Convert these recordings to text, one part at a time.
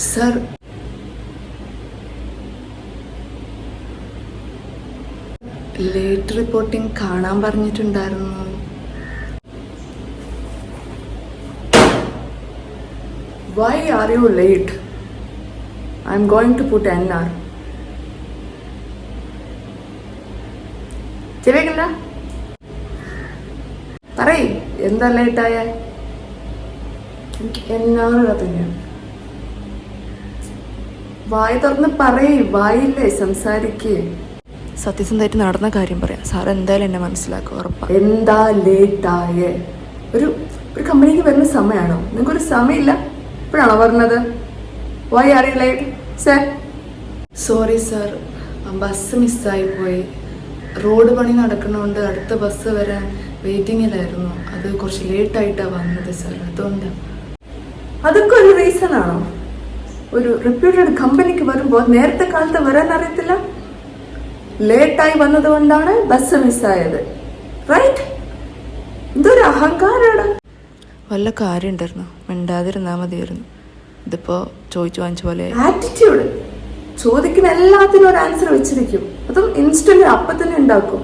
Sir, late reporting കാണാൻ പറഞ്ഞിട്ടുണ്ടായിരുന്നു. Why are you late? I'm going to put NR. ചെവിക്കണ്ട, പറയ് എന്താ ലേറ്റായ? എനിക്ക് NR തന്നെയാണ്. വായി തുറന്ന് പറയ്, വായില്ലേ സംസാരിക്കേ. സത്യസന്ധമായിട്ട് നടന്ന കാര്യം പറയാം. സാർ എന്തായാലും എന്നെ മനസ്സിലാക്കും, ഉറപ്പാണ്. എന്താ ലേറ്റായേ? ഒരു കമ്പനിക്ക് വരുന്ന സമയമാണോ? നിങ്ങൾക്കൊരു സമയമില്ല, ഇപ്പോഴാണോ പറഞ്ഞത്? Why are you late sir? Sorry sir, bus മിസ്സായിപ്പോയി. റോഡ് പണി നടക്കുന്നതുകൊണ്ട് അടുത്ത ബസ് വരാൻ വെയിറ്റിങ്ങിലായിരുന്നു. അത് കുറച്ച് ലേറ്റായിട്ടാണ് വന്നത് സർ, അതുകൊണ്ടാണ്. അതൊക്കെ ഒരു റീസൺ ആണോ? ഒരു റെപ്യൂട്ടഡ് കമ്പനിക്ക് വരുമ്പോൾ നേരത്തെ കാലത്ത് വരാൻ അറിയത്തില്ല? ലേറ്റായി വന്നത് കൊണ്ടാണ് ബസ് മിസ്സായത്, റൈറ്റ്? എന്തൊരു അഹങ്കാരാണ്. വല്ല കാര്യം ഉണ്ടായിരുന്നു, മിണ്ടാതിരുന്നാൽ മതിയായിരുന്നു. ഇതിപ്പോ ചോദിച്ചു വാങ്ങിച്ച പോലെ. ആറ്റിറ്റ്യൂഡ്, ചോദിക്കുന്ന എല്ലാത്തിനും ഒരു ആൻസർ വെച്ചിരിക്കും, അതും ഇൻസ്റ്റന്റ് അപ്പം തന്നെ ഉണ്ടാക്കും.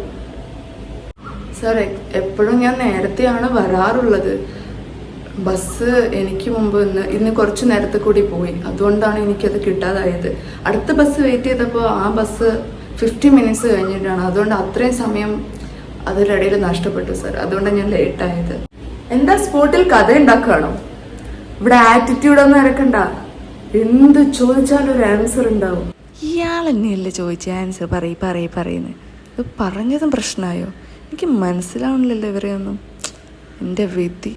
സാർ, എപ്പോഴും ഞാൻ നേരത്തെയാണ് വരാറുള്ളത്. ബസ് എനിക്ക് മുമ്പ് ഇന്ന് കുറച്ച് നേരത്തെ കൂടി പോയി, അതുകൊണ്ടാണ് എനിക്കത് കിട്ടാതായത്. അടുത്ത ബസ് വെയിറ്റ് ചെയ്തപ്പോൾ ആ ബസ് 50 മിനിറ്റ്സ് കഴിഞ്ഞിട്ടാണ്. അതുകൊണ്ട് അത്രയും സമയം അതിനിടയിൽ നഷ്ടപ്പെട്ടു സാർ, അതുകൊണ്ടാണ് ഞാൻ ലേറ്റായത്. എന്താ സ്പോട്ടിൽ കഥ ഉണ്ടാക്കുകയാണോ? ഇവിടെ ആറ്റിറ്റ്യൂഡൊന്നും ഇറക്കണ്ട, എന്ത് ചോദിച്ചാലും ഒരു ആൻസർ ഉണ്ടാവും. ഇയാൾ തന്നെയല്ലേ ചോദിച്ച ആൻസർ പറയുന്നത്? ഇത് പറഞ്ഞതും പ്രശ്നമായോ? എനിക്ക് മനസ്സിലാവണില്ലല്ലോ ഇവരെയൊന്നും. എൻ്റെ വിധി.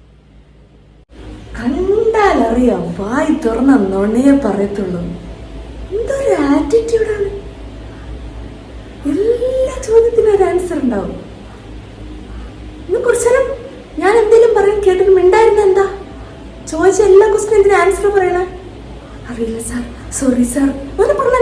കണ്ടാലറിയാം, വായി തുറന്ന നുണയെ പറയത്തുള്ളൂ. എന്തൊരു ആറ്റിറ്റ്യൂഡാണ്. എല്ലാ ചോദ്യത്തിനും ഒരു ആൻസർ ഉണ്ടാവും. ഇന്ന് കുറച്ചു നേരം ഞാൻ എന്തെങ്കിലും പറയാൻ കേട്ടിട്ട് മിണ്ടായിരുന്ന എന്താ? ചോദിച്ച എല്ലാ ക്വസ്റ്റിനും എന്തിനും ആൻസർ പറയണേ? അറിയില്ല സാർ, സോറി സാർ, അങ്ങനെ പറഞ്ഞ